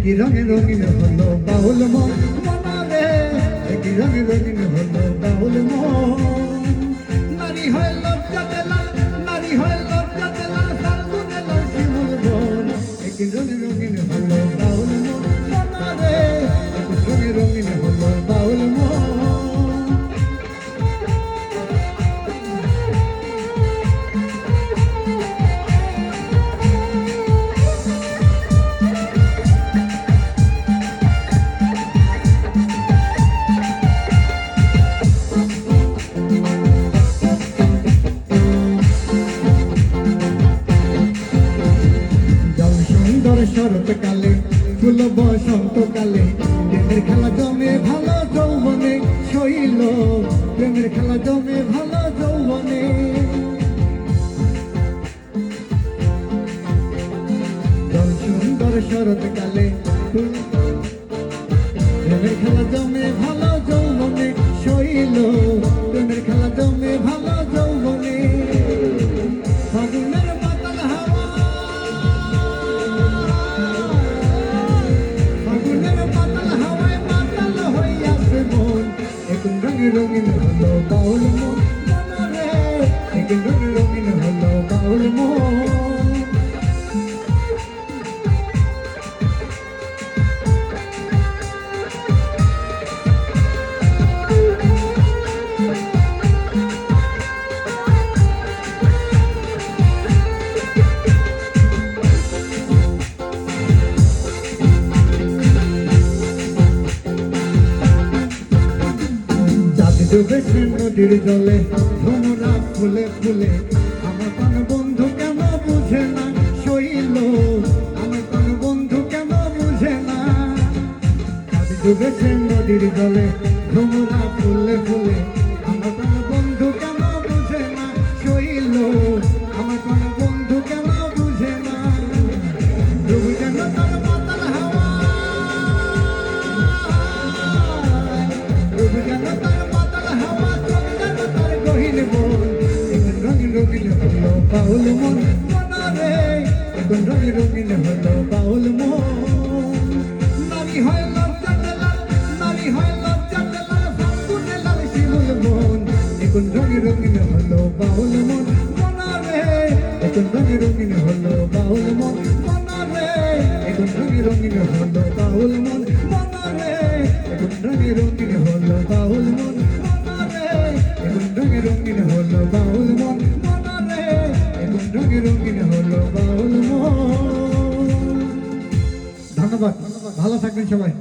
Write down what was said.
একই রঙে রঙিন হলো বাউল মন মনারে, একই রঙে রঙিন হলো বাউল মন। নারী হয় লজ্জা দেলা, নারী হয় লজ্জা দেলা, ফাল্গুনে লাল শিমুল বন। একই রঙে রঙিন হলো বাউল মন মনারে, একই রঙে রঙিন হলো বাউল মন। শরৎকালে ফুল বসন্তকালে প্রেমের খেলা জমে ভালো যৌবনে শৈল, প্রেমের খেলা জমে ভালো যৌবনে। জল সুন্দর শরৎকালে প্রেমের খেলা জমে ভালো যৌবনে শৈল, প্রেমের খেলা জমে ভালো যৌবনে। ফাগুনের বাতাল হাওয়া, রঙিন হলো বাউল মন মনারে, একই রঙে রঙিন হলো বাউল মন। ডুবেছে নদীর জলে ভ্রমরা ফুলে ফুলে, আমার কোন বন্ধু কেন বুঝে না শৈল, আমার কোন বন্ধু কেন বুঝে না। ডুবেছে নদীর জলে ভ্রমরা ফুলে ফুলে, আমার কোন বন্ধু কেন বুঝে না শৈল, আমার কোন বন্ধু কেন বুঝে না। ডুবে যেন তার বাতাল হাওয়া, ডুবে যেন তার বাউল মন মনারে, এখন রঙে রঙিন হলো বাউল মন। নারী হয় লজ্জা দেলা, নারী হয় লজ্জা দেলা, ফাল্গুনে লাল শিমুল বন। এখন রঙে রঙিন হলো বাউল মন মনারে, এখন রঙে রঙিন হলো বাউল মন মনারে, এখন রঙে রঙিন হলো বাউল মন মনারে, এখন রঙে রঙিন হলো বাউল মন মনারে, এখন রঙে রঙিন হলো বাউল মন মনারে, এখন রঙে রঙিন হলো বাউল মন। ধন্যবাদ, ভালো থাকবেন সবাই।